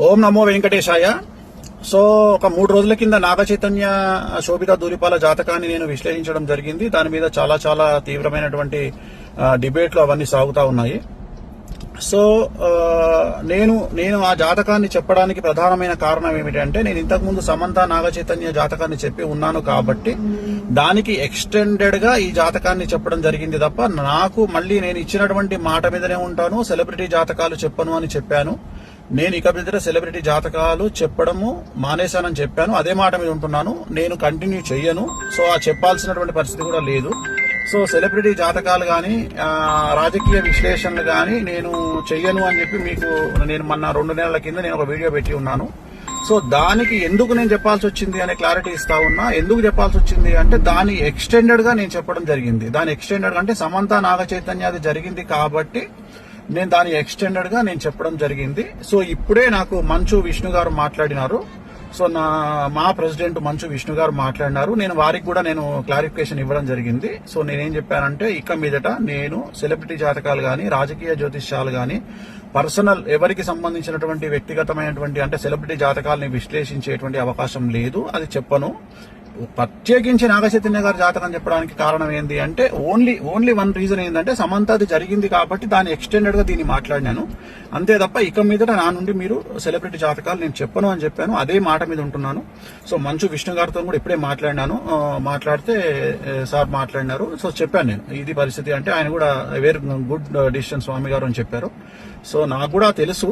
ఓం నమో వెంకటేశాయ. So ఒక 3 రోజుల కింద నాగ చైతన్య శోభిత ధూళిపాల జాతకాన్ని నేను విశ్లేషించడం జరిగింది. దాని మీద చాలా చాలా తీవ్రమైనటువంటి డిబేట్లు అవన్నీ సాగుతా ఉన్నాయి. సో నేను ఆ జాతకాన్ని చెప్పడానికి ప్రధానమైన కారణం ఏమిటంటే, నేను ఇంతకుముందు సమంత నాగ చైతన్య జాతకాన్ని చెప్పి ఉన్నాను కాబట్టి దానికి ఎక్స్టెండెడ్ గా ఈ జాతకాన్ని చెప్పడం జరిగింది తప్ప, నాకు మళ్ళీ నేను ఇచ్చినటువంటి మాట మీదనే ఉంటాను, సెలబ్రిటీ జాతకాలు చెప్పను అని చెప్పాను. నేను ఇక మీద సెలబ్రిటీ జాతకాలు చెప్పడము మానేశానని చెప్పాను. అదే మాట మీద ఉంటున్నాను. నేను కంటిన్యూ చెయ్యను. సో ఆ చెప్పాల్సినటువంటి పరిస్థితి కూడా లేదు. సో సెలబ్రిటీ జాతకాలు కానీ రాజకీయ విశ్లేషణలు కానీ నేను చెయ్యను అని చెప్పి మీకు నేను మొన్న 2 నెలల కింద నేను ఒక వీడియో పెట్టి ఉన్నాను. సో దానికి ఎందుకు నేను చెప్పాల్సి వచ్చింది అనే క్లారిటీ ఇస్తా ఉన్నా. ఎందుకు చెప్పాల్సి వచ్చింది అంటే, దాని ఎక్స్టెండెడ్ గా నేను చెప్పడం జరిగింది. దాని ఎక్స్టెండెడ్ అంటే సమంత నాగ చైతన్య అది జరిగింది కాబట్టి నేను దాని ఎక్స్టెండెడ్ గా నేను చెప్పడం జరిగింది. సో ఇప్పుడే నాకు మంచు విష్ణు గారు మాట్లాడినారు. సో మా ప్రెసిడెంట్ మంచు విష్ణు గారు మాట్లాడినారు. నేను వారికి కూడా నేను క్లారిఫికేషన్ ఇవ్వడం జరిగింది. సో నేనేం చెప్పానంటే, ఇక మీదట నేను సెలబ్రిటీ జాతకాలు కానీ రాజకీయ జ్యోతిష్యాలు కానీ పర్సనల్ ఎవరికి సంబంధించినటువంటి వ్యక్తిగతమైనటువంటి అంటే సెలబ్రిటీ జాతకాలని విశ్లేషించేటువంటి అవకాశం లేదు. అది చెప్పను. ప్రత్యేకించి నాగ చైతన్య గారి జాతకం చెప్పడానికి కారణం ఏంటి అంటే, ఓన్లీ వన్ రీజన్ ఏంటంటే, సమంత అది జరిగింది కాబట్టి దాన్ని ఎక్స్టెండెడ్ గా దీన్ని మాట్లాడినాను. అంతే తప్ప ఇక మీదట నా నుండి మీరు సెలబ్రిటీ జాతకాలు నేను చెప్పను అని చెప్పాను. అదే మాట మీద ఉంటున్నాను. సో మంచు విష్ణు గారితో కూడా ఇప్పుడే మాట్లాడినాను. మాట్లాడితే సార్ మాట్లాడినారు. సో చెప్పాను నేను ఇది పరిస్థితి అంటే, ఆయన కూడా వెరీ గుడ్ డిసిషన్ స్వామి గారు అని చెప్పారు. సో నాకు కూడా తెలుసు.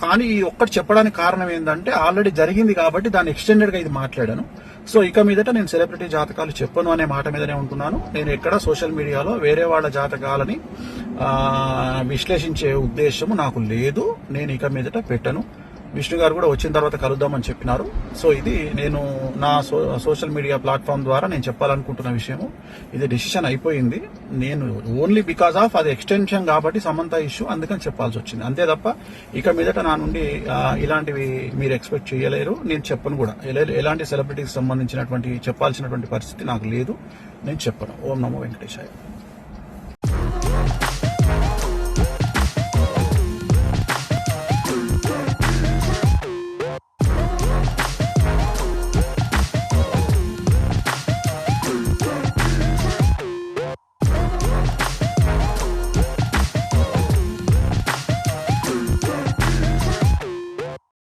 కానీ ఈ ఒక్కటి చెప్పడానికి కారణం ఏంటంటే, ఆల్రెడీ జరిగింది కాబట్టి దాన్ని ఎక్స్టెండెడ్ గా ఇది మాట్లాడాను. సో ఇక మీదట నేను సెలబ్రిటీ జాతకాలు చెప్పను అనే మాట మీదనే ఉంటున్నాను. నేను ఎక్కడ సోషల్ మీడియాలో వేరే వాళ్ళ జాతకాలని విశ్లేషించే ఉద్దేశము నాకు లేదు. నేను ఇక మీదట పెట్టను. విష్ణు గారు కూడా వచ్చిన తర్వాత కలుద్దామని చెప్పినారు. సో ఇది నేను నా సోషల్ మీడియా ప్లాట్ఫామ్ ద్వారా నేను చెప్పాలనుకుంటున్న విషయము. ఇది డిసిషన్ అయిపోయింది. నేను ఓన్లీ బికాస్ ఆఫ్ అది ఎక్స్టెన్షన్ కాబట్టి సమంత ఇష్యూ, అందుకని చెప్పాల్సి వచ్చింది. అంతే తప్ప ఇక మీదట నా నుండి ఇలాంటివి మీరు ఎక్స్పెక్ట్ చేయలేరు. నేను చెప్పను కూడా. ఎలాంటి సెలబ్రిటీకి సంబంధించినటువంటి చెప్పాల్సినటువంటి పరిస్థితి నాకు లేదు. నేను చెప్పను. ఓం నమో వెంకటేశాయ.